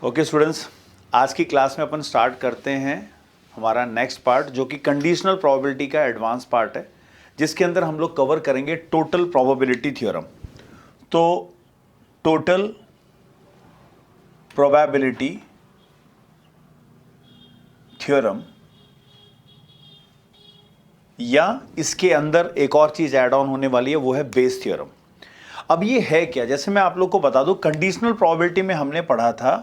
Okay students, आज की class में अपन स्टार्ट करते हैं हमारा नेक्स्ट पार्ट, जो कि कंडीशनल प्रोबेबिलिटी का एडवांस पार्ट है, जिसके अंदर हम लोग कवर करेंगे टोटल प्रोबेबिलिटी थ्योरम। तो टोटल प्रोबेबिलिटी थ्योरम, या इसके अंदर एक और चीज ऐड ऑन होने वाली है, वो है बेस थ्योरम। अब ये है क्या, जैसे मैं आप लोग को बता दूं, कंडीशनल प्रोबेबिलिटी में हमने पढ़ा था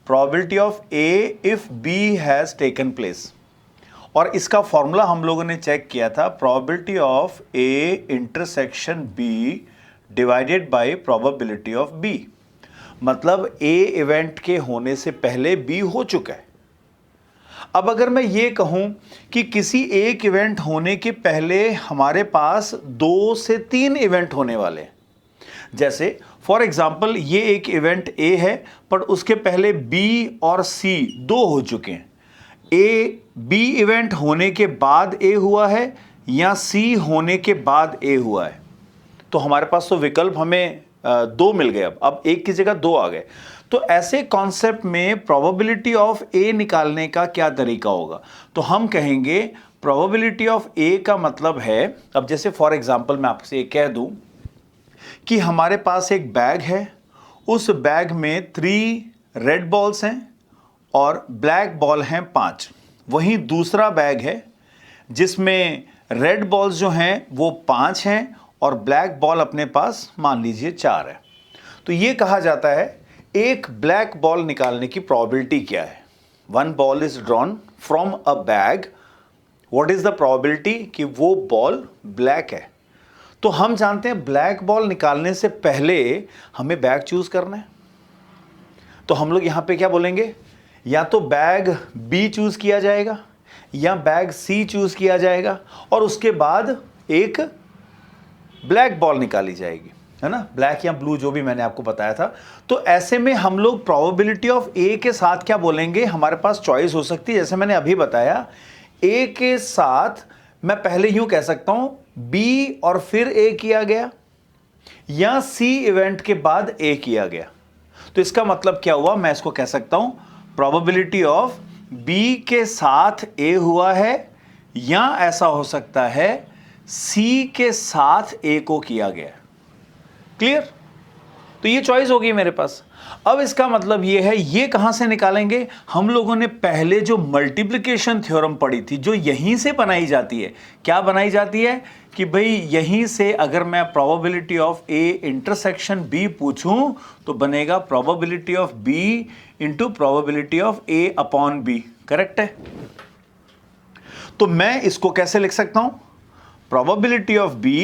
probability of A if B has taken place, और इसका फॉर्मूला हम लोगों ने चेक किया था, probability of A intersection B divided by probability of B. मतलब ए इवेंट के होने से पहले बी हो चुका है। अब अगर मैं ये कहूं कि किसी एक इवेंट होने के पहले हमारे पास 2 से 3 इवेंट होने वाले हैं, जैसे फॉर एग्जाम्पल ये एक इवेंट ए है, पर उसके पहले बी और सी 2 हो चुके हैं। ए बी इवेंट होने के बाद ए हुआ है या सी होने के बाद ए हुआ है, तो हमारे पास तो विकल्प हमें 2 मिल गए। अब एक की जगह 2 आ गए। तो ऐसे कॉन्सेप्ट में प्रोबेबिलिटी ऑफ ए निकालने का क्या तरीका होगा? तो हम कहेंगे प्रोबेबिलिटी ऑफ ए का मतलब है, अब जैसे फॉर एग्जाम्पल मैं आपसे कह दूं कि हमारे पास एक बैग है, उस बैग में 3 रेड बॉल्स हैं और ब्लैक बॉल हैं 5। वहीं दूसरा बैग है जिसमें रेड बॉल्स जो हैं वो 5 हैं और ब्लैक बॉल अपने पास मान लीजिए 4 है। तो ये कहा जाता है एक ब्लैक बॉल निकालने की प्रोबेबिलिटी क्या है। 1 ball is drawn from a bag, what is the probability कि वो बॉल ब्लैक है। तो हम जानते हैं ब्लैक बॉल निकालने से पहले हमें बैग चूज करना है, तो हम लोग यहां पे क्या बोलेंगे, या तो बैग बी चूज किया जाएगा या बैग सी चूज किया जाएगा, और उसके बाद एक ब्लैक बॉल निकाली जाएगी, है ना, ब्लैक या ब्लू जो भी मैंने आपको बताया था। तो ऐसे में हम लोग प्रोबेबिलिटी ऑफ ए के साथ क्या बोलेंगे, हमारे पास चॉइस हो सकती है। जैसे मैंने अभी बताया, ए के साथ मैं पहले यूं कह सकता हूं बी और फिर ए किया गया, या सी इवेंट के बाद ए किया गया। तो इसका मतलब क्या हुआ, मैं इसको कह सकता हूं प्रोबेबिलिटी ऑफ बी के साथ ए हुआ है, या ऐसा हो सकता है सी के साथ ए को किया गया। क्लियर? तो ये चॉइस होगी मेरे पास। अब इसका मतलब ये है, ये कहां से निकालेंगे, हम लोगों ने पहले जो मल्टीप्लिकेशन थ्योरम पढ़ी थी, जो यहीं से बनाई जाती है। क्या बनाई जाती है कि भाई यहीं से अगर मैं probability of A intersection B पूछूं तो बनेगा probability of B into probability of A upon B. Correct है? तो मैं इसको कैसे लिख सकता हूं, probability of B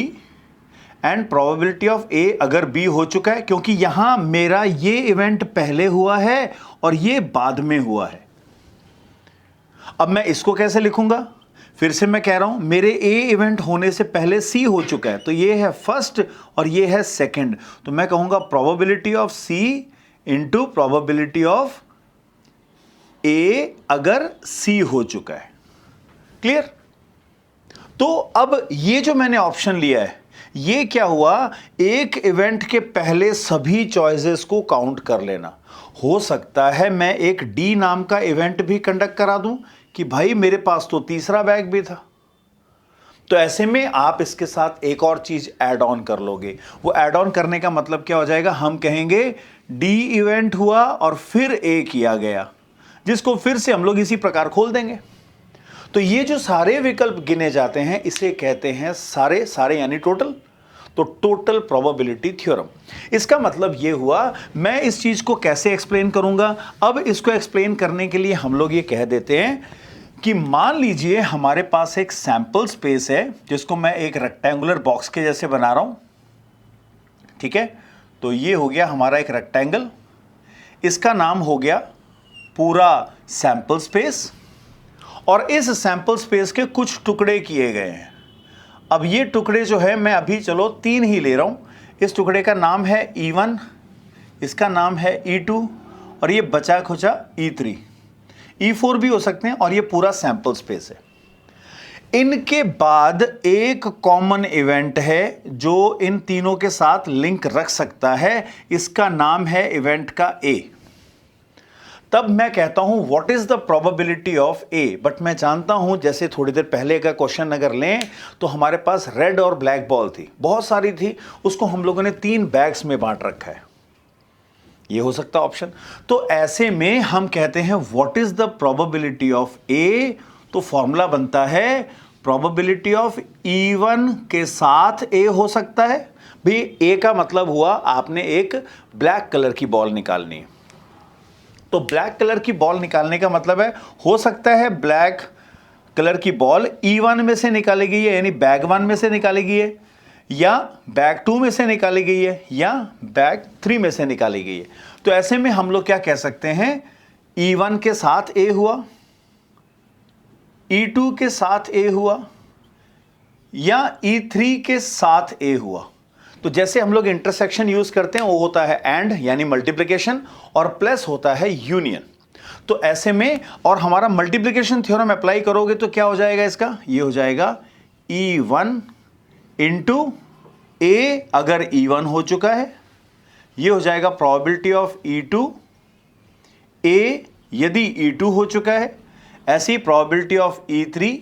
and probability of A अगर बी हो चुका है, क्योंकि यहां मेरा ये इवेंट पहले हुआ है और ये बाद में हुआ है। अब मैं इसको कैसे लिखूंगा, फिर से मैं कह रहा हूं मेरे ए इवेंट होने से पहले सी हो चुका है, तो ये है फर्स्ट और ये है सेकंड। तो मैं कहूंगा probability of C into probability of A अगर सी हो चुका है। क्लियर? तो अब ये जो मैंने ऑप्शन लिया है, ये क्या हुआ, एक इवेंट के पहले सभी चॉइसेस को काउंट कर लेना। हो सकता है मैं एक डी नाम का इवेंट भी कंडक्ट करा दूं कि भाई मेरे पास तो तीसरा बैग भी था। तो ऐसे में आप इसके साथ एक और चीज ऐड ऑन कर लोगे। वो ऐड ऑन करने का मतलब क्या हो जाएगा, हम कहेंगे डी इवेंट हुआ और फिर ए किया गया, जिसको फिर से हम लोग इसी प्रकार खोल देंगे। तो ये जो सारे विकल्प गिने जाते हैं, इसे कहते हैं सारे यानी टोटल। तो टोटल प्रोबेबिलिटी थ्योरम। इसका मतलब ये हुआ, मैं इस चीज को कैसे एक्सप्लेन करूंगा। अब इसको एक्सप्लेन करने के लिए हम लोग ये कह देते हैं कि मान लीजिए हमारे पास एक सैंपल स्पेस है, जिसको मैं एक रेक्टेंगुलर बॉक्स के जैसे बना रहा हूं। ठीक है, तो ये हो गया हमारा एक रेक्टेंगल, इसका नाम हो गया पूरा सैंपल स्पेस, और इस सैंपल स्पेस के कुछ टुकड़े किए गए हैं। अब ये टुकड़े जो है, मैं अभी चलो 3 ही ले रहा हूं। इस टुकड़े का नाम है E1, इसका नाम है E2, और ये बचा खुचा E3, E4 भी हो सकते हैं, और ये पूरा सैंपल स्पेस है। इनके बाद एक कॉमन इवेंट है जो इन तीनों के साथ लिंक रख सकता है, इसका नाम है इवेंट का ए। तब मैं कहता हूं what is the probability of A. But मैं जानता हूं, जैसे थोड़ी देर पहले का क्वेश्चन अगर लें तो हमारे पास रेड और ब्लैक बॉल थी, बहुत सारी थी, उसको हम लोगों ने 3 बैग्स में बांट रखा है, ये हो सकता ऑप्शन। तो ऐसे में हम कहते हैं what is the probability of A, तो फॉर्मूला बनता है प्रोबेबिलिटी ऑफ E1 के साथ ए हो सकता है। भाई ए का मतलब हुआ आपने एक ब्लैक कलर की बॉल निकालनी है, तो ब्लैक कलर की बॉल निकालने का मतलब है हो सकता है ब्लैक कलर की बॉल E1 में से निकाली गई है, यानी बैग 1 में से निकाली गई है, या बैग 2 में से निकाली गई है, या बैग 3 में से निकाली गई है। तो ऐसे में हम लोग क्या कह सकते हैं, E1 के साथ ए हुआ, E2 के साथ ए हुआ, या E3 के साथ ए हुआ। तो जैसे हम लोग इंटरसेक्शन यूज करते हैं वो होता है एंड यानी मल्टीप्लिकेशन, और प्लस होता है यूनियन। तो ऐसे में और हमारा मल्टीप्लिकेशन थ्योरम अप्लाई करोगे तो क्या हो जाएगा इसका, ये हो जाएगा E1 इंटू ए, अगर E1 हो चुका है, ये हो जाएगा प्रोबेबिलिटी ऑफ E2 ए यदि E2 हो चुका है, ऐसी प्रोबेबिलिटी ऑफ E3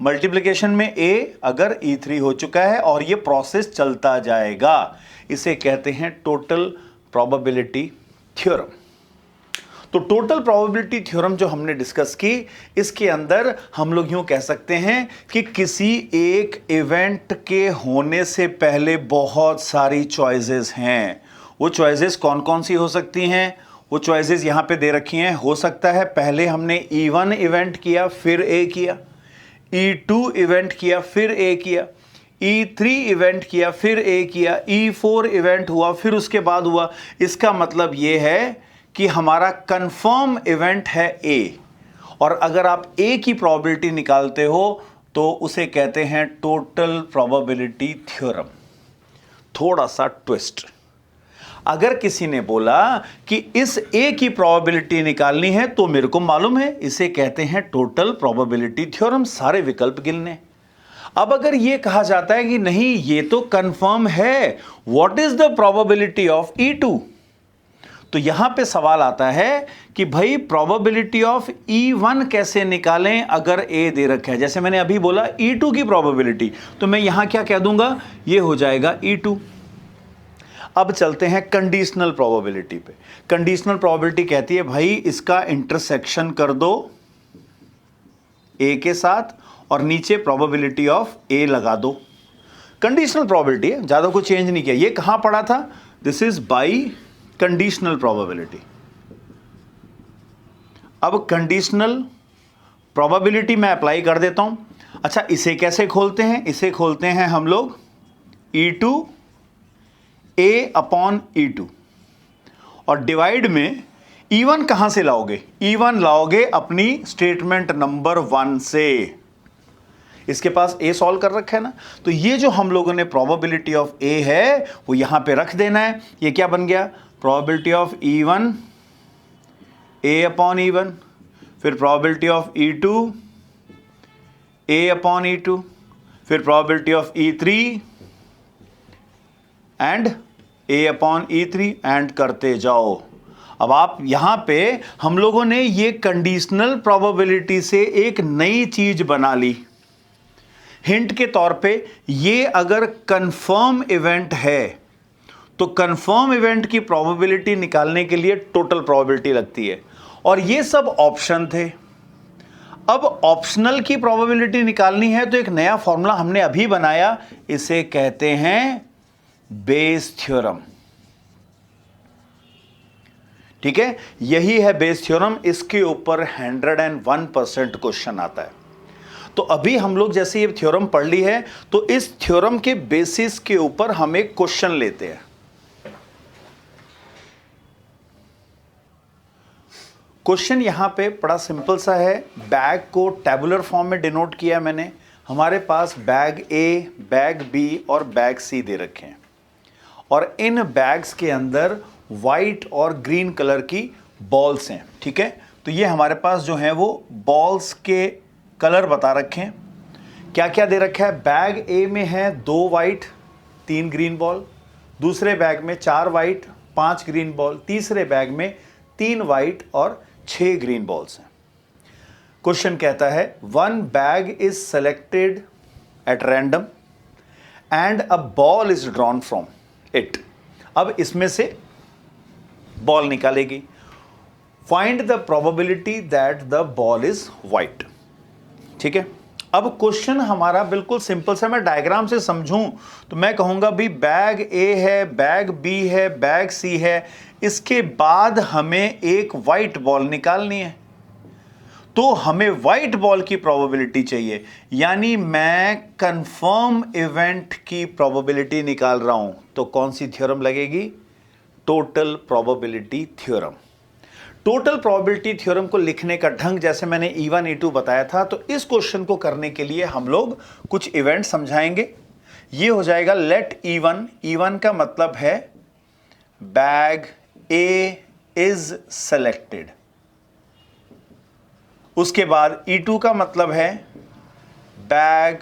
मल्टीप्लिकेशन में ए अगर E3 हो चुका है, और ये प्रोसेस चलता जाएगा। इसे कहते हैं टोटल प्रोबेबिलिटी थ्योरम। तो टोटल प्रोबेबिलिटी थ्योरम जो हमने डिस्कस की, इसके अंदर हम लोग यूं कह सकते हैं कि किसी एक इवेंट के होने से पहले बहुत सारी चॉइसेस हैं। वो चॉइसेस कौन कौन सी हो सकती हैं, वो चॉइसेस यहां पे दे रखी हैं। हो सकता है पहले हमने E1 इवेंट किया फिर ए किया, E2 इवेंट किया फिर ए किया, E3 इवेंट किया फिर ए किया, E4 इवेंट हुआ फिर उसके बाद हुआ। इसका मतलब ये है कि हमारा कंफर्म इवेंट है ए, और अगर आप ए की प्रोबेबिलिटी निकालते हो तो उसे कहते हैं टोटल प्रोबेबिलिटी थ्योरम। थोड़ा सा ट्विस्ट, अगर किसी ने बोला कि इस ए की प्रोबेबिलिटी निकालनी है तो मेरे को मालूम है, इसे कहते हैं टोटल प्रोबेबिलिटी थ्योरम, सारे विकल्प गिनने। अब अगर यह कहा जाता है कि नहीं ये तो कंफर्म है, what is the probability of E2, तो यहां पे सवाल आता है कि भाई प्रोबेबिलिटी ऑफ E1 कैसे निकालें अगर ए दे रखा है। जैसे मैंने अभी बोला E2 की प्रोबेबिलिटी, तो मैं यहां क्या कह दूंगा, ये हो जाएगा E2। अब चलते हैं कंडीशनल प्रोबेबिलिटी पे। कंडीशनल प्रोबेबिलिटी कहती है भाई इसका इंटरसेक्शन कर दो ए के साथ और नीचे प्रोबेबिलिटी ऑफ ए लगा दो। कंडीशनल प्रोबेबिलिटी है, ज्यादा कुछ चेंज नहीं किया। ये कहां पढ़ा था, this is by conditional probability. अब कंडीशनल प्रोबेबिलिटी मैं अप्लाई कर देता हूं। अच्छा, इसे कैसे खोलते हैं, इसे खोलते हैं हम लोग E2 ए अपॉन E2, और डिवाइड में E1 कहां से लाओगे, E1 लाओगे अपनी स्टेटमेंट नंबर 1 से। इसके पास ए सॉल्व कर रखा है ना, तो ये जो हम लोगों ने प्रोबेबिलिटी ऑफ ए है वो यहां पे रख देना है। ये क्या बन गया, probability of E1 A upon E1, फिर probability of E2 A upon E2, फिर probability of E3 and A upon E3 and करते जाओ। अब आप यहां पे हम लोगों ने ये कंडीशनल प्रोबेबिलिटी से एक नई चीज बना ली। हिंट के तौर पे, ये अगर कंफर्म इवेंट है तो कंफर्म इवेंट की प्रोबेबिलिटी निकालने के लिए टोटल प्रोबेबिलिटी लगती है, और ये सब ऑप्शन थे। अब ऑप्शनल की प्रोबेबिलिटी निकालनी है तो एक नया फॉर्मूला हमने अभी बनाया, इसे कहते हैं बेस थ्योरम। ठीक है, यही है बेस थ्योरम। इसके ऊपर 101% क्वेश्चन आता है। तो अभी हम लोग जैसे ये थ्योरम पढ़ ली है, तो इस थ्योरम के बेसिस के ऊपर हम एक क्वेश्चन लेते हैं। क्वेश्चन यहां पे बड़ा सिंपल सा है। बैग को टेबुलर फॉर्म में डिनोट किया मैंने। हमारे पास बैग ए, बैग बी और बैग सी दे रखे हैं, और इन बैग्स के अंदर वाइट और ग्रीन कलर की बॉल्स हैं। ठीक है, तो ये हमारे पास जो है वो बॉल्स के कलर बता रखे हैं। क्या क्या दे रखा है, बैग ए में है 2 वाइट 3 ग्रीन बॉल, दूसरे बैग में 4 वाइट 5 ग्रीन बॉल, तीसरे बैग में 3 वाइट और 6 ग्रीन बॉल्स हैं। क्वेश्चन कहता है 1 bag is selected at random and a ball is drawn from it. अब इसमें से बॉल निकालेगी। Find the probability that the ball is white. ठीक है, अब क्वेश्चन हमारा बिल्कुल सिंपल सा, मैं डायग्राम से समझूं तो मैं कहूंगा भी बैग ए है, बैग बी है, बैग सी है, इसके बाद हमें एक वाइट बॉल निकालनी है। तो हमें वाइट बॉल की प्रोबेबिलिटी चाहिए, यानी मैं कंफर्म इवेंट की प्रोबेबिलिटी निकाल रहा हूं। तो कौन सी थ्योरम लगेगी? Total probability theorem. Total probability theorem को लिखने का ढंग जैसे मैंने E1 E2 बताया था, तो इस क्वेश्चन को करने के लिए हम लोग कुछ इवेंट समझाएंगे। ये हो जाएगा लेट E1, E1 का मतलब है बैग ए इज सेलेक्टेड। उसके बाद E2 का मतलब है बैग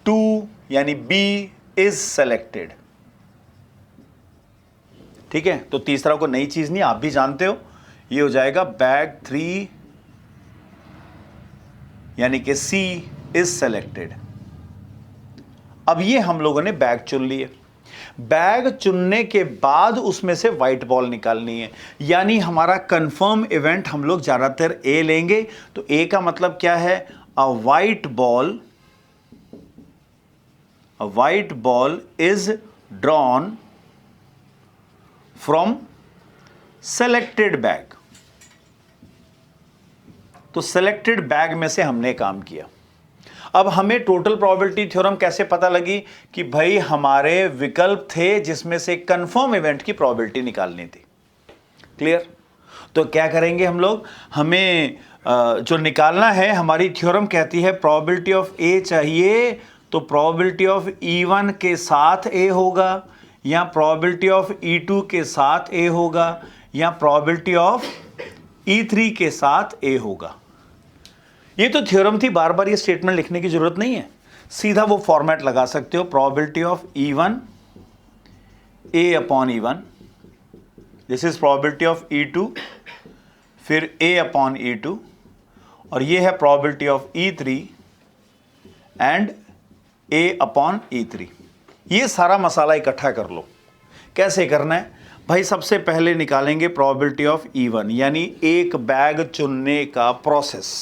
2 यानी बी इज सेलेक्टेड। ठीक है, तो तीसरा को नई चीज नहीं, आप भी जानते हो, ये हो जाएगा बैग 3 यानी कि सी इज सेलेक्टेड। अब ये हम लोगों ने बैग चुन लिए। बैग चुनने के बाद उसमें से व्हाइट बॉल निकालनी है, यानी हमारा कंफर्म इवेंट हम लोग ज्यादातर ए लेंगे। तो ए का मतलब क्या है? A white ball is drawn from selected bag. तो सेलेक्टेड बैग में से हमने काम किया। अब हमें टोटल प्रोबेबिलिटी थ्योरम कैसे पता लगी? कि भाई हमारे विकल्प थे जिसमें से कंफर्म इवेंट की प्रोबेबिलिटी निकालनी थी। क्लियर? तो क्या करेंगे हम लोग? हमें जो निकालना है, हमारी थ्योरम कहती है प्रोबेबिलिटी ऑफ ए चाहिए, तो प्रोबेबिलिटी ऑफ E1 के साथ ए होगा, या प्रोबेबिलिटी ऑफ E2 के साथ ए होगा, या प्रोबेबिलिटी ऑफ E3 के साथ ए होगा। ये तो थ्योरम थी, बार बार ये स्टेटमेंट लिखने की जरूरत नहीं है, सीधा वो फॉर्मेट लगा सकते हो। Probability of E1 A upon E1, this is probability of E2 फिर ए अपॉन E2, और ये है probability of E3 and A upon E3। ये सारा मसाला इकट्ठा कर लो। कैसे करना है भाई? सबसे पहले निकालेंगे प्रोबेबिलिटी ऑफ E1, यानी एक बैग चुनने का प्रोसेस।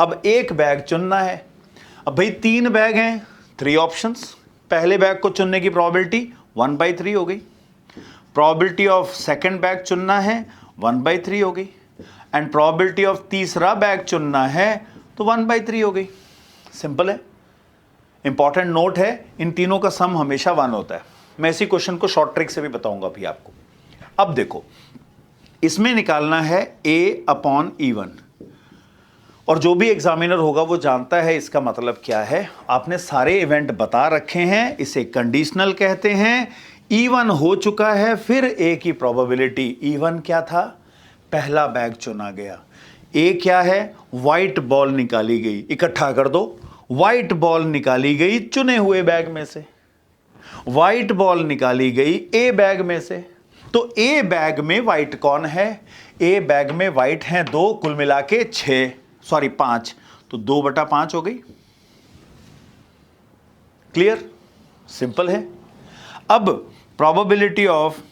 अब एक बैग चुनना है। अब भाई 3 बैग हैं, 3 ऑप्शंस। पहले बैग को चुनने की प्रोबेबिलिटी 1/3 हो गई। प्रोबेबिलिटी ऑफ सेकंड बैग चुनना है 1/3 हो गई, एंड प्रोबेबिलिटी ऑफ तीसरा बैग चुनना है तो 1/3 हो गई। सिंपल है। इंपॉर्टेंट नोट है, इन तीनों का सम हमेशा 1 होता है। मैं इसी क्वेश्चन को शॉर्ट ट्रिक से भी बताऊंगा अभी आपको। अब देखो, इसमें निकालना है ए अपॉन E1, और जो भी एग्जामिनर होगा वो जानता है इसका मतलब क्या है। आपने सारे इवेंट बता रखे हैं, इसे कंडीशनल कहते हैं। E1 हो चुका है, फिर ए की प्रोबेबिलिटी। E1 क्या था? पहला बैग चुना गया। ए क्या है? व्हाइट बॉल निकाली गई। इकट्ठा कर दो, व्हाइट बॉल निकाली गई चुने हुए बैग में से, व्हाइट बॉल निकाली गई ए बैग में से। तो ए बैग में व्हाइट कौन है? ए बैग में व्हाइट हैं 2, कुल मिला के 5, तो 2/5 हो गई। क्लियर? सिंपल है। अब probability of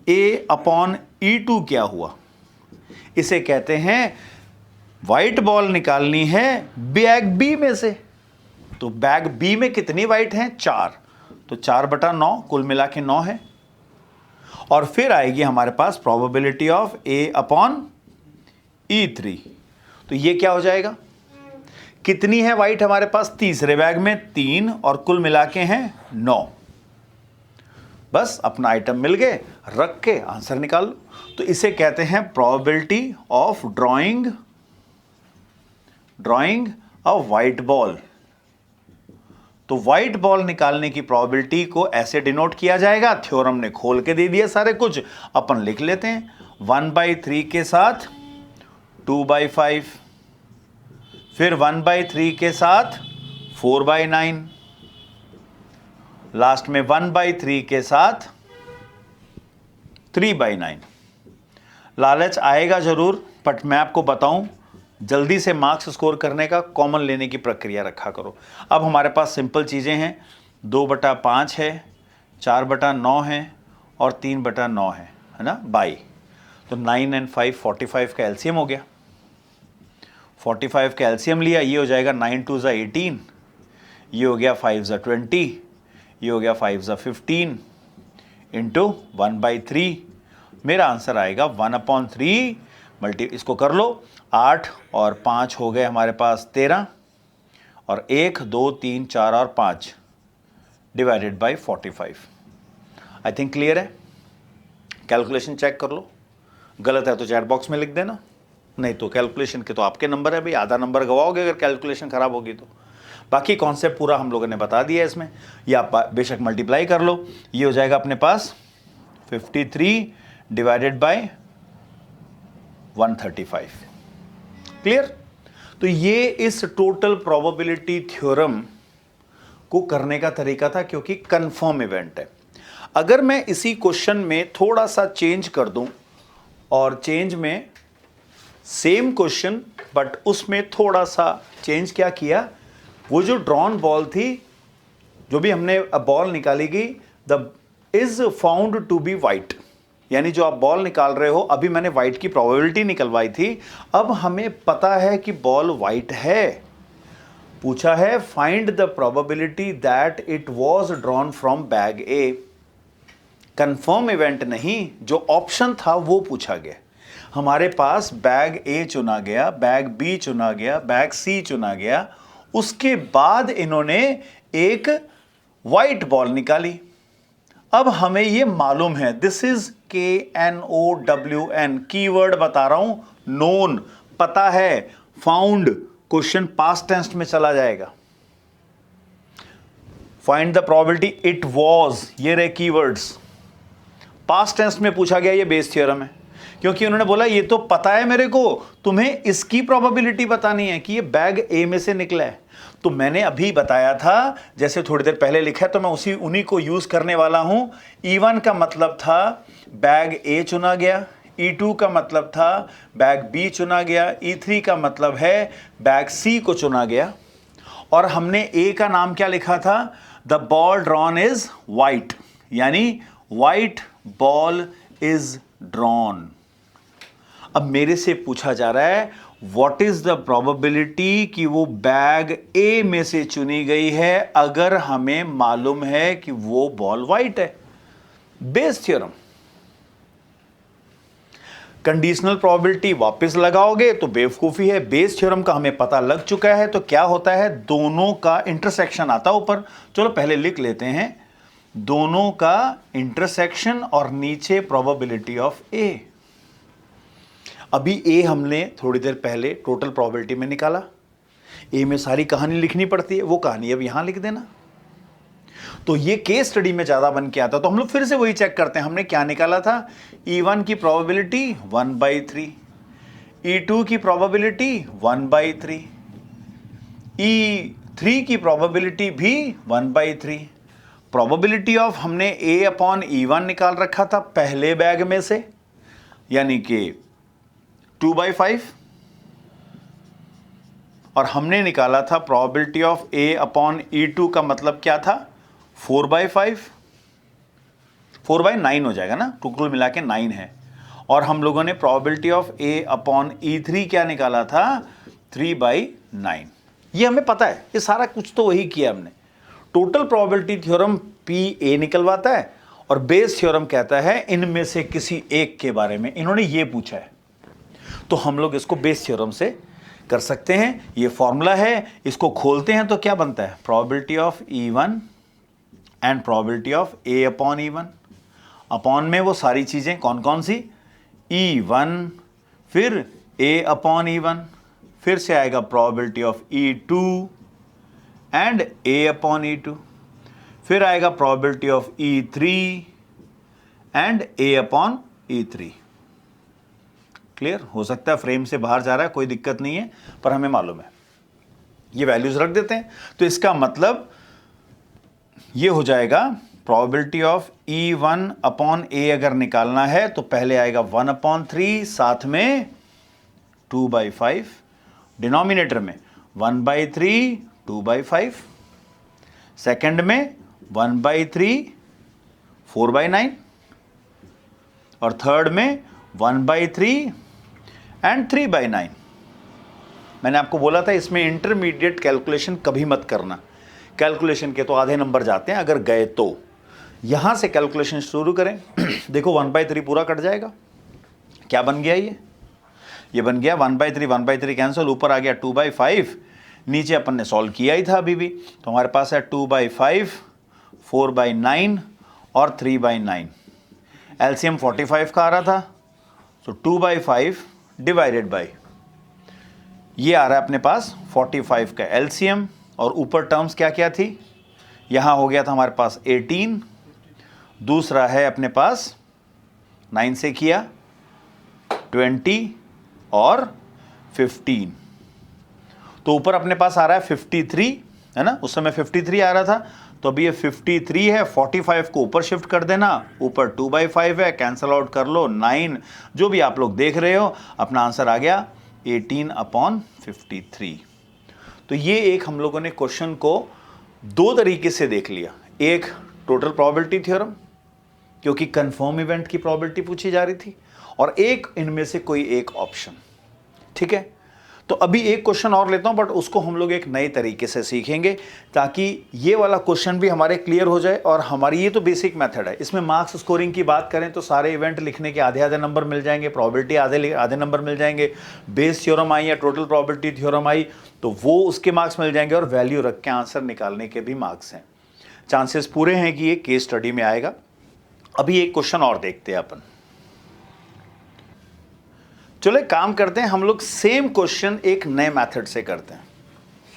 A upon E2 क्या हुआ? इसे कहते हैं व्हाइट बॉल निकालनी है बैग बी में से। तो बैग बी में कितनी व्हाइट हैं? 4, तो 4/9, कुल मिला के 9 है। और फिर आएगी हमारे पास probability of A upon E3। तो ये क्या हो जाएगा? कितनी है व्हाइट हमारे पास? तीसरे बैग में 3, और कुल मिला के हैं 9। बस अपना आइटम मिल गए, रख के आंसर निकाल लो। तो इसे कहते हैं probability of drawing a white ball. तो व्हाइट बॉल निकालने की प्रोबेबिलिटी को ऐसे डिनोट किया जाएगा। थ्योरम ने खोल के दे दिया सारे कुछ, अपन लिख लेते हैं। 1/3 के साथ 2/5, फिर 1/3 के साथ 4/9, लास्ट में 1/3 के साथ 3/9। लालच आएगा जरूर, बट मैं आपको बताऊं, जल्दी से मार्क्स स्कोर करने का कॉमन लेने की प्रक्रिया रखा करो। अब हमारे पास सिंपल चीज़ें हैं, 2/5 है, 4/9 है और 3/9 है ना, बाई। तो 9 और 5 45 का एलसीएम हो गया। 45 का एलसीएम लिया, ये हो जाएगा 9 2 = 18, ये हो गया 5 = 20, ये हो गया 5 = 15 इंटू 1/3। मेरा आंसर आएगा 1/3 मल्टी, इसको कर लो, 8 और 5 हो गए हमारे पास 13, और 1 2 3 4 और 5 divided by 45। I think clear है। कैलकुलेशन चेक कर लो, गलत है तो चैट बॉक्स में लिख देना, नहीं तो कैलकुलेशन के तो आपके नंबर है भाई, आधा नंबर गवाओगे अगर कैलकुलेशन खराब होगी तो। बाकी कॉन्सेप्ट पूरा हम लोगों ने बता दिया है इसमें, ये आप बेशक मल्टीप्लाई कर लो, ये हो जाएगा अपने पास 53 डिवाइडेड बाय 135। क्लियर। तो ये इस टोटल प्रोबेबिलिटी थ्योरम को करने का तरीका था, क्योंकि कंफर्म इवेंट है। अगर मैं इसी क्वेश्चन में थोड़ा सा चेंज कर दूं, और चेंज में सेम क्वेश्चन बट उसमें थोड़ा सा चेंज क्या किया, वो जो ड्रॉन बॉल थी, जो भी हमने बॉल निकाली गई, the is found to be white, यानी जो आप बॉल निकाल रहे हो, अभी मैंने वाइट की प्रोबेबिलिटी निकलवाई थी, अब हमें पता है कि बॉल वाइट है। पूछा है find the probability that it was drawn from bag A. Confirm event नहीं, जो ऑप्शन था वो पूछा गया। हमारे पास बैग ए चुना गया, बैग बी चुना गया, बैग सी चुना गया, उसके बाद इन्होंने एक वाइट बॉल निकाली। अब हमें ये मालूम है, दिस इज KNOWN, कीवर्ड बता रहा हूं, नोन, पता है। फाउंड, क्वेश्चन पास्ट टेंस में चला जाएगा। Find the probability it was, ये रहे कीवर्ड्स। पास्ट टेंस में पूछा गया, ये बेस थ्योरम है, क्योंकि उन्होंने बोला ये तो पता है मेरे को, तुम्हें इसकी प्रोबेबिलिटी बतानी है कि ये बैग ए में से निकला है। तो मैंने अभी बताया था, जैसे थोड़ी देर पहले लिखा है, तो मैं उन्हीं को यूज करने वाला हूं। E1 का मतलब था बैग ए चुना गया, E2 का मतलब था बैग बी चुना गया, E3 का मतलब है बैग सी को चुना गया, और हमने ए का नाम क्या लिखा था, the ball drawn is white, यानी वाइट बॉल इज ड्रॉन। अब मेरे से पूछा जा रहा है व्हाट इज द प्रोबेबिलिटी कि वो बैग ए में से चुनी गई है, अगर हमें मालूम है कि वो बॉल वाइट है। Bayes theorem. कंडीशनल प्रोबेबिलिटी वापस लगाओगे तो बेवकूफी है, बेस थ्योरम का हमें पता लग चुका है। तो क्या होता है, दोनों का इंटरसेक्शन आता है ऊपर। चलो पहले लिख लेते हैं, दोनों का इंटरसेक्शन और नीचे प्रोबेबिलिटी ऑफ ए। अभी ए हमने थोड़ी देर पहले टोटल प्रोबेबिलिटी में निकाला, ए में सारी कहानी लिखनी पड़ती है, वो कहानी अब यहां लिख देना। तो ये केस स्टडी में ज्यादा बन के आता, तो हम लोग फिर से वही चेक करते हैं, हमने क्या निकाला था। E1 की प्रोबेबिलिटी 1/3, E2 की प्रोबेबिलिटी 1/3, E3 की प्रोबेबिलिटी भी 1/3। प्रोबेबिलिटी ऑफ हमने A/E1 निकाल रखा था पहले बैग में से, यानी कि 2/5, और हमने निकाला था प्रोबेबिलिटी ऑफ A/E2 का मतलब क्या था, 4/5, 4/9 हो जाएगा ना, टुकड़ मिला के 9 है। और हम लोगों ने प्रोबेबिलिटी ऑफ A/E3 क्या निकाला था, 3/9। ये हमें पता है, ये सारा कुछ तो वही किया हमने। टोटल प्रोबेबिलिटी थ्योरम PA निकलवाता है, और बेस थ्योरम कहता है इनमें से किसी एक के बारे में। इन्होंने ये पूछा है, तो हम लोग इसको बेस थ्योरम से कर सकते हैं। ये फॉर्मूला है, इसको खोलते हैं तो क्या बनता है, probability of E1 and probability of A/E1। Upon में वो सारी चीजें कौन कौन सी, E1, फिर A/E1, फिर से आएगा probability of E2 and A/E2, फिर आएगा probability of E3 and A/E3। Clear. हो सकता है फ्रेम से बाहर जा रहा है, कोई दिक्कत नहीं है, पर हमें मालूम है। ये वैल्यूज रख देते हैं, तो इसका मतलब ये हो जाएगा प्रोबेबिलिटी ऑफ E1 अपॉन ए अगर निकालना है तो पहले आएगा 1/3, साथ में 2/5, डिनोमिनेटर में 1/3 2/5, सेकंड में 1/3 4/9, और थर्ड में 1/3 एंड 3/9। मैंने आपको बोला था इसमें इंटरमीडिएट कैलकुलेशन कभी मत करना, कैलकुलेशन के तो आधे नंबर जाते हैं अगर गए तो। यहां से कैलकुलेशन शुरू करें। देखो 1/3 पूरा कट जाएगा, क्या बन गया ये बन गया 1/3 कैंसिल, ऊपर आ गया 2/5, नीचे अपन ने सॉल्व किया ही था अभी भी, तो हमारे पास है 2/5, 4/9 और 3/9। एलसीएम 45 का आ रहा था, तो 2/5 डिवाइडेड बाई ये आ रहा है अपने पास 45 का एलसीएम, और ऊपर टर्म्स क्या क्या थी, यहां हो गया था हमारे पास 18, दूसरा है अपने पास 9 से किया 20 और 15, तो ऊपर अपने पास आ रहा है 53, है ना, उस समय 53 आ रहा था, तो अभी ये 53 है, 45 को ऊपर शिफ्ट कर देना, ऊपर 2/5 है, कैंसल आउट कर लो 9, जो भी आप लोग देख रहे हो, अपना आंसर आ गया 18/53। तो ये एक हम लोगों ने क्वेश्चन को दो तरीके से देख लिया, एक टोटल प्रोबेबिलिटी थ्योरम क्योंकि कंफर्म इवेंट की प्रोबेबिलिटी पूछी जा रही थी, और एक इनमें से कोई एक ऑप्शन, ठीक है। तो अभी एक क्वेश्चन और लेता हूं, बट उसको हम लोग एक नए तरीके से सीखेंगे ताकि ये वाला क्वेश्चन भी हमारे क्लियर हो जाए। और हमारी ये तो बेसिक मेथड है, इसमें मार्क्स स्कोरिंग की बात करें तो सारे इवेंट लिखने के आधे आधे नंबर मिल जाएंगे, प्रोबेबिलिटी आधे आधे नंबर मिल जाएंगे, बेस थ्योरम आई या टोटल प्रोबेबिलिटी थ्योरम आई तो वो उसके मार्क्स मिल जाएंगे, और वैल्यू रख के आंसर निकालने के भी मार्क्स हैं। चांसेस पूरे हैं कि ये केस स्टडी में आएगा। अभी एक क्वेश्चन और देखते हैं अपन। चलो एक काम करते हैं, हम लोग सेम क्वेश्चन एक नए मेथड से करते हैं,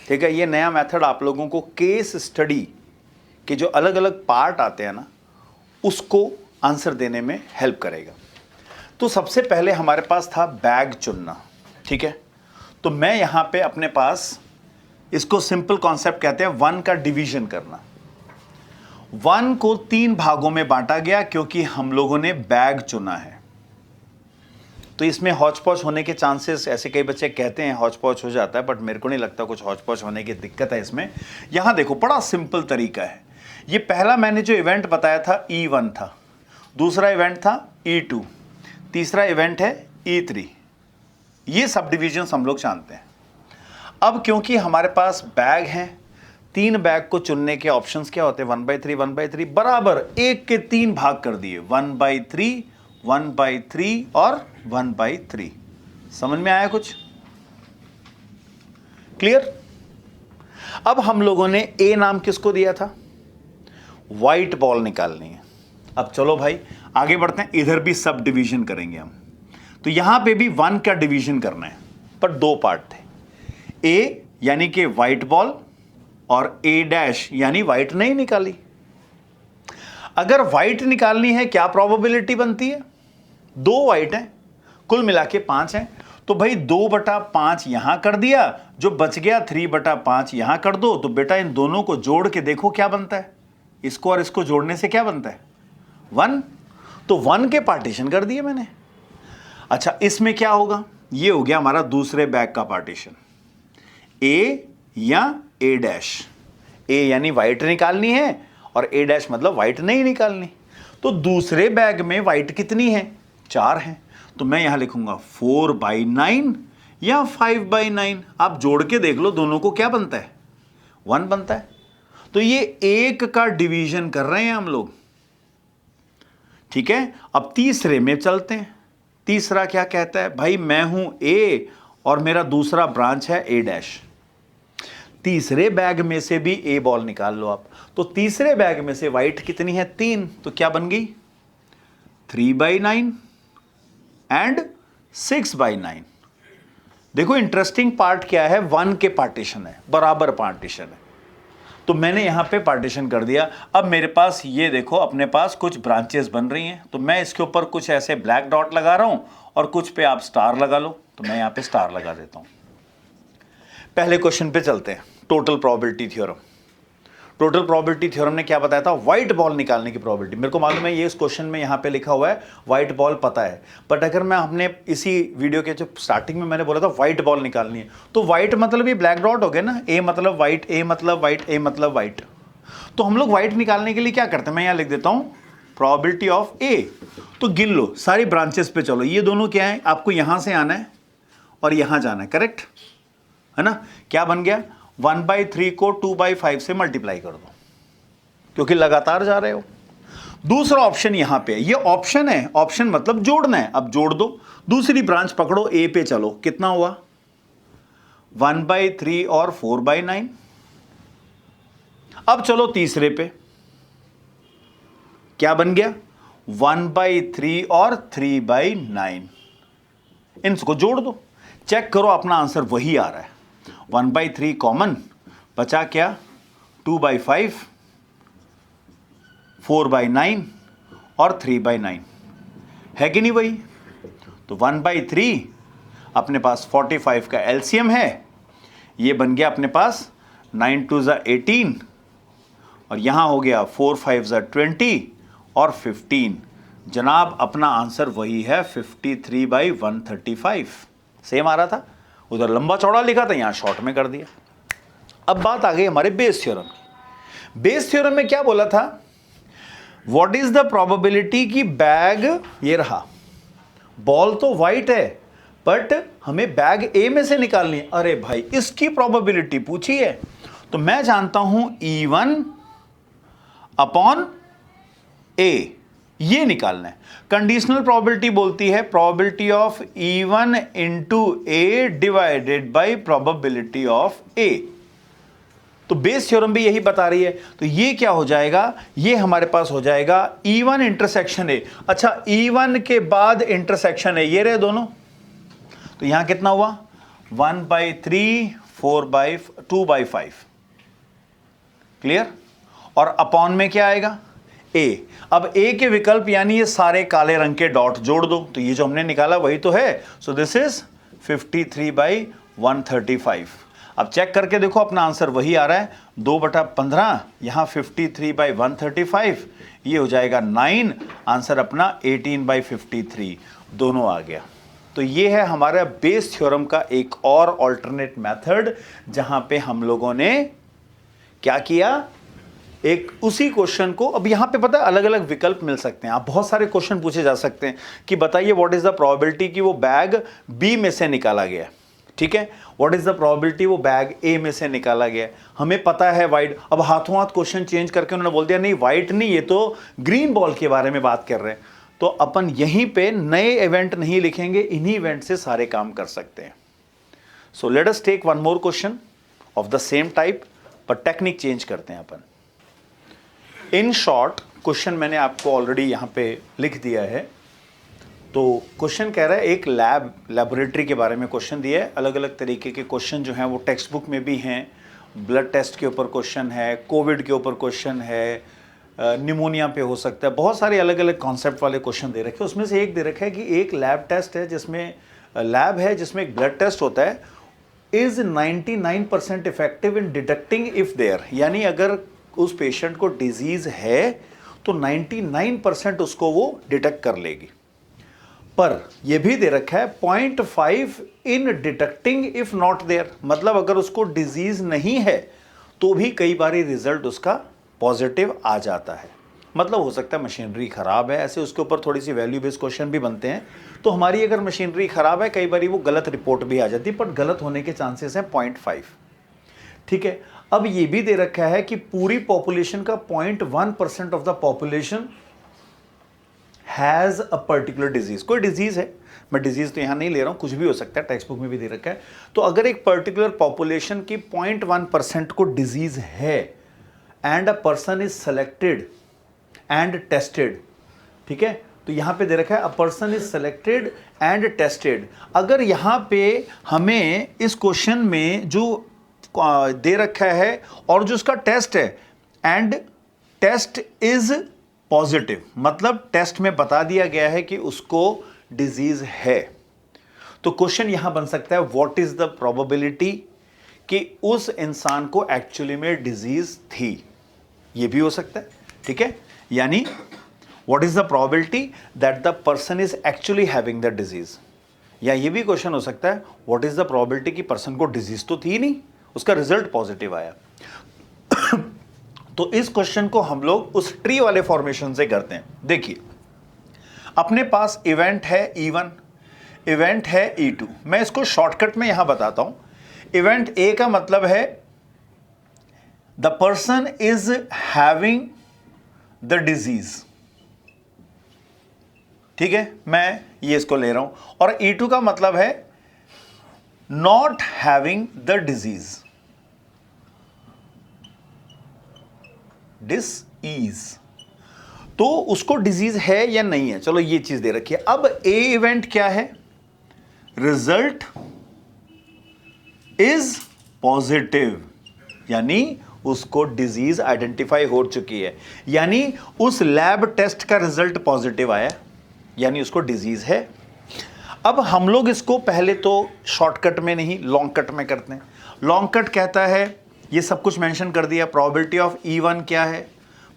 ठीक है। ये नया मेथड आप लोगों को केस स्टडी के जो अलग अलग पार्ट आते हैं ना, उसको आंसर देने में हेल्प करेगा। तो सबसे पहले हमारे पास था बैग चुनना, ठीक है। तो मैं यहां पे अपने पास इसको सिंपल कॉन्सेप्ट कहते हैं 1 का डिवीजन करना। 1 को 3 भागों में बांटा गया क्योंकि हम लोगों ने बैग चुना है, तो इसमें हौच पौच होने के चांसेस, ऐसे कई बच्चे कहते हैं हौच पौच हो जाता है, बट मेरे को नहीं लगता कुछ हौच पौच होने की दिक्कत है इसमें। यहां देखो बड़ा सिंपल तरीका है। ये पहला मैंने जो इवेंट बताया था E1 था, दूसरा इवेंट था E2, तीसरा इवेंट है E3। ये सब डिविजन हम लोग जानते हैं। अब क्योंकि हमारे पास बैग हैं, 3 बैग को चुनने के ऑप्शंस क्या होते हैं, 1/3 1/3 बराबर 1 के 3 भाग कर दिए, 1/3 1/3 और 1/3। समझ में आया कुछ? क्लियर? अब हम लोगों ने ए नाम किसको दिया था, व्हाइट बॉल निकालनी है। अब चलो भाई आगे बढ़ते हैं, इधर भी सब डिवीजन करेंगे हम। तो यहां पे भी 1 का डिवीजन करना है, पर 2 पार्ट थे, ए यानी कि व्हाइट बॉल और ए डैश यानी व्हाइट नहीं निकाली। अगर व्हाइट निकालनी है क्या प्रोबेबिलिटी बनती है, 2 व्हाइट हैं, कुल मिला के 5 हैं, तो भाई 2/5 यहां कर दिया, जो बच गया 3/5 यहां कर दो। तो बेटा इन दोनों को जोड़ के देखो क्या बनता है, इसको और इसको जोड़ने से क्या बनता है 1, तो 1 के पार्टीशन कर दिए मैंने। अच्छा इसमें क्या होगा, ये हो गया हमारा दूसरे बैग का पार्टीशन, ए या ए डैश, ए यानी व्हाइट निकालनी है और ए डैश मतलब व्हाइट नहीं निकालनी। तो दूसरे बैग में व्हाइट कितनी है, 4 हैं, तो मैं यहां लिखूंगा 4/9 या 5/9। आप जोड़ के देख लो दोनों को क्या बनता है, 1 बनता है। तो ये 1 का डिवीजन कर रहे हैं हम लोग, ठीक है। अब तीसरे में चलते हैं। तीसरा क्या कहता है, भाई मैं हूं ए और मेरा दूसरा ब्रांच है ए डैश। तीसरे बैग में से भी ए बॉल निकाल लो आप। तो तीसरे बैग में से व्हाइट कितनी है, 3, तो क्या बन गई 3/9 एंड 6/9। देखो इंटरेस्टिंग पार्ट क्या है, 1 के पार्टीशन है, बराबर पार्टीशन है, तो मैंने यहां पे पार्टीशन कर दिया। अब मेरे पास ये देखो अपने पास कुछ ब्रांचेस बन रही हैं, तो मैं इसके ऊपर कुछ ऐसे ब्लैक डॉट लगा रहा हूं और कुछ पे आप स्टार लगा लो, तो मैं यहां पे स्टार लगा देता हूं। पहले क्वेश्चन पे चलते हैं, total probability theorem. Total probability theorem ने क्या बताया था, व्हाइट बॉल निकालने की प्रोबेबिलिटी। मेरे को मालूम है ये इस क्वेश्चन में यहाँ पे लिखा हुआ है व्हाइट बॉल पता है, बट अगर मैं हमने इसी वीडियो के जो स्टार्टिंग में मैंने बोला था व्हाइट बॉल निकालनी है, तो व्हाइट मतलब ये ब्लैक डॉट हो गया ना, ए मतलब व्हाइट, ए मतलब व्हाइट, ए मतलब व्हाइट। तो हम लोग व्हाइट निकालने के लिए क्या करते हैं, मैं यहाँ लिख देता हूँ प्रोबेबिलिटी ऑफ ए। तो गिन लो सारी ब्रांचेस पे चलो, ये दोनों क्या है, आपको यहां से आना है और यहां जाना है, करेक्ट है ना। क्या बन गया, 1/3 को 2/5 से मल्टीप्लाई कर दो, क्योंकि लगातार जा रहे हो। दूसरा ऑप्शन यहां पे, ये ऑप्शन है, ऑप्शन मतलब जोड़ना है, अब जोड़ दो। दूसरी ब्रांच पकड़ो, ए पे चलो, कितना हुआ 1/3 और 4/9। अब चलो तीसरे पे, क्या बन गया 1/3 और 3/9, इनको जोड़ दो, चेक करो अपना आंसर वही आ रहा है। 1/3 कॉमन बचा क्या, 2/5, 4/9 और 3/9, है कि नहीं वही। तो 1/3 अपने पास 45 का एलसीएम है, ये बन गया अपने पास 9 2 = 18 और यहां हो गया 4 5 = 20 और 15। जनाब अपना आंसर वही है 53/135। सेम आ रहा था, उधर लंबा चौड़ा लिखा था, यहां शॉर्ट में कर दिया। अब बात आ गई हमारे बेस थ्योरम की। बेस थ्योरम में क्या बोला था, व्हाट इज द प्रोबेबिलिटी कि बैग, ये रहा बॉल तो व्हाइट है बट हमें बैग ए में से निकालनी है। अरे भाई इसकी प्रोबेबिलिटी पूछी है, तो मैं जानता हूं E1 अपॉन ए, ये निकालना है। कंडीशनल प्रोबेबिलिटी बोलती है probability of E1 into A divided by probability of A. तो बेस थ्योरम भी यही बता रही है। तो ये क्या हो जाएगा, ये हमारे पास हो जाएगा E1 इंटरसेक्शन ए। अच्छा E1 के बाद इंटरसेक्शन ए, ये रहे दोनों, तो यहां कितना हुआ 1/3 2/5, क्लियर। और अपॉन में क्या आएगा ए। अब ए के विकल्प यानी ये सारे काले रंग के डॉट जोड़ दो, तो ये जो हमने निकाला वही तो है। So this is 53/135। अब चेक करके देखो अपना आंसर वही आ रहा है, 2/15, यहां 53/135, ये हो जाएगा 9, आंसर अपना 18/53, दोनों आ गया। तो ये है हमारा बेस थ्योरम का एक और ऑल्टरनेट मेथड, जहां पे हम लोगों ने क्या किया, एक उसी क्वेश्चन को, अब यहां पे पता है अलग अलग विकल्प मिल सकते हैं, आप बहुत सारे क्वेश्चन पूछे जा सकते हैं कि बताइए व्हाट इज द प्रोबेबिलिटी कि वो बैग बी में से निकाला गया, ठीक है, व्हाट इज द प्रोबेबिलिटी वो बैग ए में से निकाला गया। हमें पता है व्हाइट, अब हाथों हाथ क्वेश्चन चेंज करके उन्होंने बोल दिया नहीं व्हाइट नहीं, ये तो ग्रीन बॉल के बारे में बात कर रहे हैं। तो अपन यहीं पे नए इवेंट नहीं लिखेंगे, इन्हीं इवेंट से सारे काम कर सकते हैं। So let us take one more question of the same type, पर टेक्निक चेंज करते हैं अपन। इन शॉर्ट क्वेश्चन मैंने आपको ऑलरेडी यहां पे लिख दिया है। तो क्वेश्चन कह रहा है एक लैबोरेटरी के बारे में क्वेश्चन दिया है। अलग अलग तरीके के क्वेश्चन जो हैं वो टेक्स्ट बुक में भी हैं। ब्लड टेस्ट के ऊपर क्वेश्चन है, कोविड के ऊपर क्वेश्चन है, निमोनिया पे हो सकता है, बहुत सारे अलग अलग कॉन्सेप्ट वाले क्वेश्चन दे रखे हैं। उसमें से एक दे रखा है कि एक लैब टेस्ट है जिसमें लैब है जिसमें एक ब्लड टेस्ट होता है, is 99% effective in detecting if there, यानी अगर उस पेशेंट को डिजीज है तो 99% उसको वो डिटेक्ट कर लेगी। पर यह भी दे रखा है 0.5 इन डिटेक्टिंग इफ नॉट देयर, मतलब अगर उसको डिजीज नहीं है तो भी कई बार रिजल्ट उसका पॉजिटिव आ जाता है। मतलब हो सकता है मशीनरी खराब है, ऐसे उसके ऊपर थोड़ी सी वैल्यू बेस्ड क्वेश्चन भी बनते हैं। तो हमारी अगर मशीनरी खराब है कई बार वो गलत रिपोर्ट भी आ जाती है, पर गलत होने के चांसेस हैं 0.5, ठीक है। अब ये भी दे रखा है कि पूरी पॉपुलेशन का 0.1% of the population has a particular disease, कोई डिजीज है, मैं डिजीज तो यहां नहीं ले रहा हूं, कुछ भी हो सकता है, टेक्स्ट बुक में भी दे रखा है। तो अगर एक पर्टिकुलर पॉपुलेशन की 0.1% को डिजीज है and a person is selected and tested, ठीक है, तो यहां पे दे रखा है a person is selected and tested. अगर यहां पे हमें इस क्वेश्चन में जो दे रखा है और जो उसका टेस्ट है एंड टेस्ट इज पॉजिटिव, मतलब टेस्ट में बता दिया गया है कि उसको डिजीज है, तो क्वेश्चन यहां बन सकता है व्हाट इज द प्रोबेबिलिटी कि उस इंसान को एक्चुअली में डिजीज थी। ये भी हो सकता है, ठीक है। यानी what is the probability that the person is actually having the disease, या ये भी क्वेश्चन हो सकता है व्हाट इज द प्रोबेबिलिटी कि पर्सन को डिजीज तो थी नहीं, उसका रिजल्ट पॉजिटिव आया। तो इस क्वेश्चन को हम लोग उस ट्री वाले फॉर्मेशन से करते हैं। देखिए, अपने पास इवेंट है E1, इवेंट है E2। मैं इसको शॉर्टकट में यहां बताता हूं। इवेंट ए का मतलब है the person is having the disease, ठीक है, मैं ये इसको ले रहा हूं। और E2 का मतलब है नॉट हैविंग द डिजीज, डिसईज। तो उसको डिजीज है या नहीं है, चलो ये चीज दे रखी है। अब ए इवेंट क्या है, रिजल्ट इज पॉजिटिव, यानी उसको डिजीज आइडेंटिफाई हो चुकी है, यानी उस लैब टेस्ट का रिजल्ट पॉजिटिव आया, यानी उसको डिजीज है। अब हम लोग इसको पहले तो शॉर्टकट में नहीं लॉन्ग कट में करते हैं। लॉन्ग कट कहता है, ये सब कुछ मेंशन कर दिया। प्रोबेबिलिटी ऑफ E1 क्या है,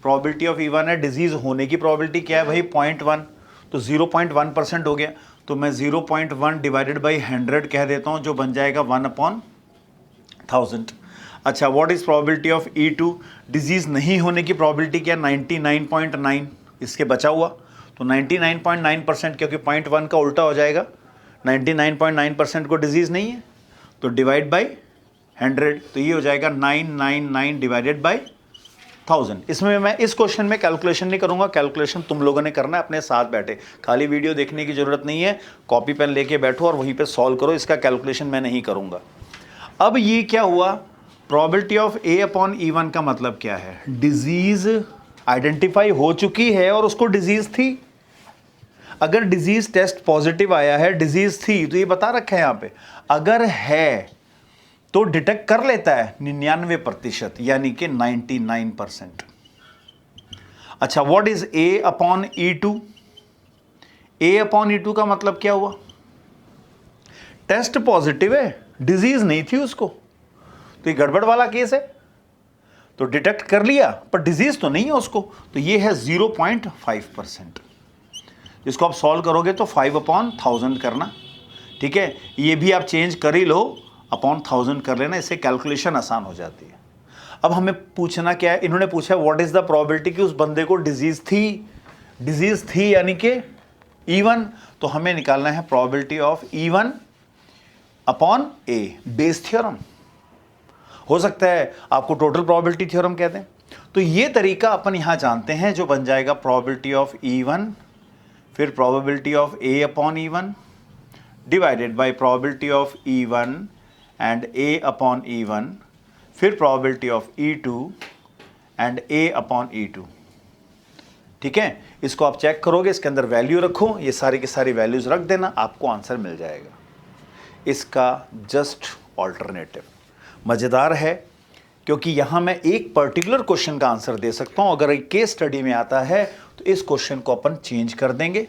प्रोबेबिलिटी ऑफ E1 है डिजीज होने की प्रोबेबिलिटी क्या है भाई 0.1, तो 0.1% हो गया। तो मैं 0.1 डिवाइडेड बाई 100 कह देता हूं, जो बन जाएगा 1/1000। अच्छा, what is probability of E2, disease नहीं होने की प्रोबेबिलिटी क्या, 99.9, इसके बचा हुआ तो 99.9%, क्योंकि 0.1 का उल्टा हो जाएगा, 99.9% को डिजीज नहीं है, तो डिवाइड बाई 100, तो ये हो जाएगा 999 डिवाइडेड बाई 1000। इसमें मैं इस क्वेश्चन में कैलकुलेशन नहीं करूंगा, कैलकुलेशन तुम लोगों ने करना है अपने साथ बैठे, खाली वीडियो देखने की जरूरत नहीं है, कॉपी पेन लेके बैठो और वहीं पे सॉल्व करो, इसका कैलकुलेशन मैं नहीं करूंगा। अब ये क्या हुआ, प्रोबेबिलिटी ऑफ A/E1 का मतलब क्या है, डिजीज आइडेंटिफाई हो चुकी है और उसको डिजीज थी। अगर डिजीज टेस्ट पॉजिटिव आया है, डिजीज थी, तो ये बता रखा है यहां पे, अगर है तो डिटेक्ट कर लेता है 99%, यानी कि 99%। अच्छा, व्हाट इज A/E2, A/E2 का मतलब क्या हुआ, टेस्ट पॉजिटिव है, डिजीज नहीं थी उसको, तो ये गड़बड़ वाला केस है, तो डिटेक्ट कर लिया पर डिजीज तो नहीं है उसको, तो ये है 0.5%। इसको आप सॉल्व करोगे तो 5/1000 करना, ठीक है, ये भी आप चेंज कर ही लो, अपॉन 1000 कर लेना, इससे कैलकुलेशन आसान हो जाती है। अब हमें पूछना क्या है, इन्होंने पूछा व्हाट इज द प्रोबेबिलिटी कि उस बंदे को डिजीज थी यानी कि E1, तो हमें निकालना है probability of E1 upon A, Bayes theorem. हो सकता है आपको टोटल प्रोबेबिलिटी थ्योरम कहते हैं। तो ये तरीका अपन यहां जानते हैं, जो बन जाएगा प्रोबेबिलिटी ऑफ E1 फिर probability of A/E1 divided by probability of E1 and A/E1 फिर probability of E2 and A/E2, ठीक है। इसको आप चेक करोगे, इसके अंदर वैल्यू रखो, ये सारी की सारी वैल्यूज रख देना, आपको आंसर मिल जाएगा। इसका जस्ट ऑल्टरनेटिव मजेदार है, क्योंकि यहां मैं एक पर्टिकुलर क्वेश्चन का आंसर दे सकता हूं, अगर एक केस स्टडी में आता है तो इस क्वेश्चन को अपन चेंज कर देंगे।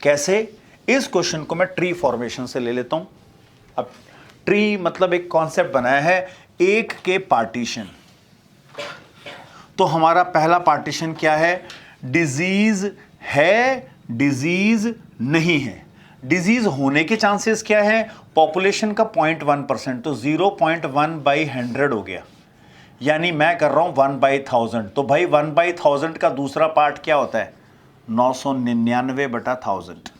कैसे, इस क्वेश्चन को मैं ट्री फॉर्मेशन से ले लेता हूं। अब ट्री मतलब एक कॉन्सेप्ट बनाया है, एक के पार्टीशन। तो हमारा पहला पार्टीशन क्या है, डिजीज है, डिजीज नहीं है। डिजीज होने के चांसेस क्या है, पॉपुलेशन का 0.1%, तो 0.1/100 हो गया, यानी मैं कर रहा हूं 1/1000। तो भाई 1/1000 का दूसरा पार्ट क्या होता है, 999/1000,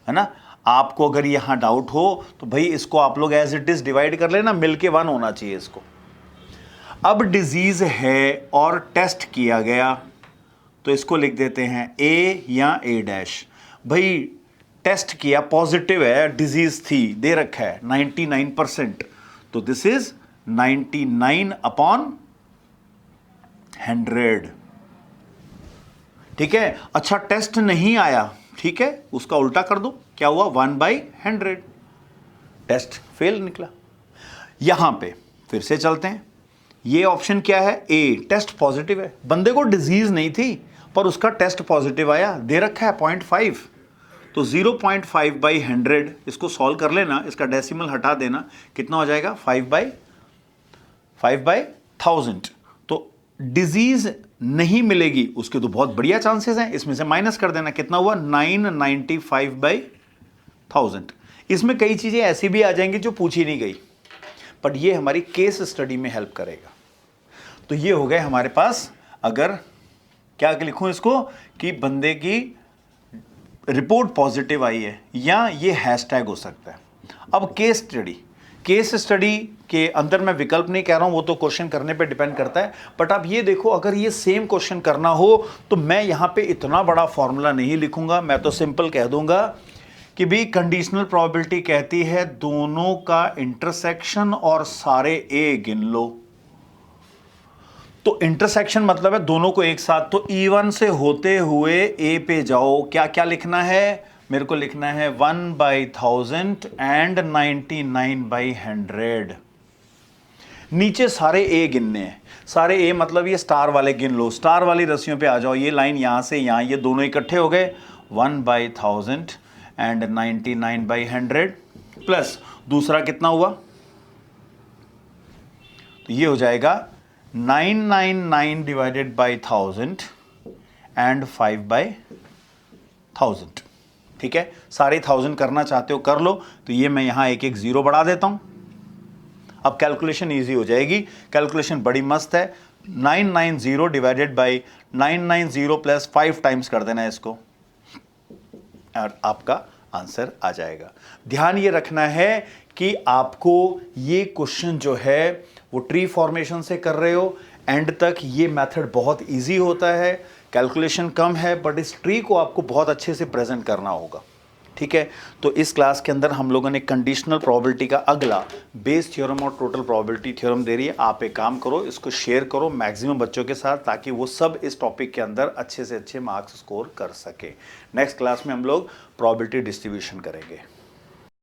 है ना। आपको अगर यहां डाउट हो तो भाई इसको आप लोग एज इट इज डिवाइड कर लेना, मिलके 1 होना चाहिए इसको। अब डिजीज है और टेस्ट किया गया, तो इसको लिख देते हैं A या A'। भाई टेस्ट किया, पॉजिटिव है, डिजीज थी, दे रखा है 99%, तो दिस इज 99/100, ठीक है। अच्छा, टेस्ट नहीं आया, ठीक है, उसका उल्टा कर दो, क्या हुआ 1/100, टेस्ट फेल निकला। यहां पे फिर से चलते हैं, ये ऑप्शन क्या है, ए, टेस्ट पॉजिटिव है, बंदे को डिजीज नहीं थी पर उसका टेस्ट पॉजिटिव आया, दे रखा है 0.5, तो 0.5/100, इसको सॉल्व कर लेना, इसका डेसिमल हटा देना, कितना हो जाएगा 5/1000। तो डिजीज नहीं मिलेगी उसके तो बहुत बढ़िया चांसेस हैं, इसमें से माइनस कर देना, कितना हुआ 995/1000। इसमें कई चीजें ऐसी भी आ जाएंगी जो पूछी नहीं गई, बट ये हमारी केस स्टडी में हेल्प करेगा। तो ये हो गए हमारे पास, अगर क्या लिखूं इसको कि बंदे की रिपोर्ट पॉजिटिव आई है, या ये हैशटैग हो सकता है। अब केस स्टडी के अंदर मैं विकल्प नहीं कह रहा हूं, वो तो क्वेश्चन करने पे डिपेंड करता है। बट आप ये देखो, अगर ये सेम क्वेश्चन करना हो तो मैं यहां पे इतना बड़ा फॉर्मूला नहीं लिखूंगा, मैं तो सिंपल कह दूंगा कि भी कंडीशनल प्रोबेबिलिटी कहती है दोनों का इंटरसेक्शन और सारे ए गिन लो। तो इंटरसेक्शन मतलब है दोनों को एक साथ, तो E1 से होते हुए ए पे जाओ। क्या क्या लिखना है, मेरे को लिखना है 1/1000 एंड 99/100। नीचे सारे ए गिनने हैं, सारे ए मतलब ये स्टार वाले गिन लो, स्टार वाली रस्सियों पे आ जाओ। ये लाइन यहां से यहां, ये दोनों इकट्ठे हो गए 1/1000 एंड 99/100 प्लस दूसरा कितना हुआ, तो ये हो जाएगा 999/1000 एंड 5/1000। ठीक है, सारे 1000 करना चाहते हो कर लो, तो ये मैं यहां एक एक जीरो बढ़ा देता हूं। अब कैलकुलेशन इजी हो जाएगी, कैलकुलेशन बड़ी मस्त है। 990/990 प्लस 5 टाइम्स कर देना है इसको, और आपका आंसर आ जाएगा। ध्यान ये रखना है कि आपको ये क्वेश्चन जो है वो ट्री फॉर्मेशन से कर रहे हो, एंड तक ये मेथड बहुत इजी होता है, कैलकुलेशन कम है, बट इस ट्री को आपको बहुत अच्छे से प्रेजेंट करना होगा। ठीक है, तो इस क्लास के अंदर हम लोगों ने कंडीशनल प्रोबेबिलिटी का अगला बेस थ्योरम और टोटल प्रोबेबिलिटी थ्योरम दे रही है। आप एक काम करो, इसको शेयर करो मैक्सिमम बच्चों के साथ, ताकि वो सब इस टॉपिक के अंदर अच्छे से अच्छे मार्क्स स्कोर कर सके। नेक्स्ट क्लास में हम लोग प्रोबेबिलिटी डिस्ट्रीब्यूशन करेंगे।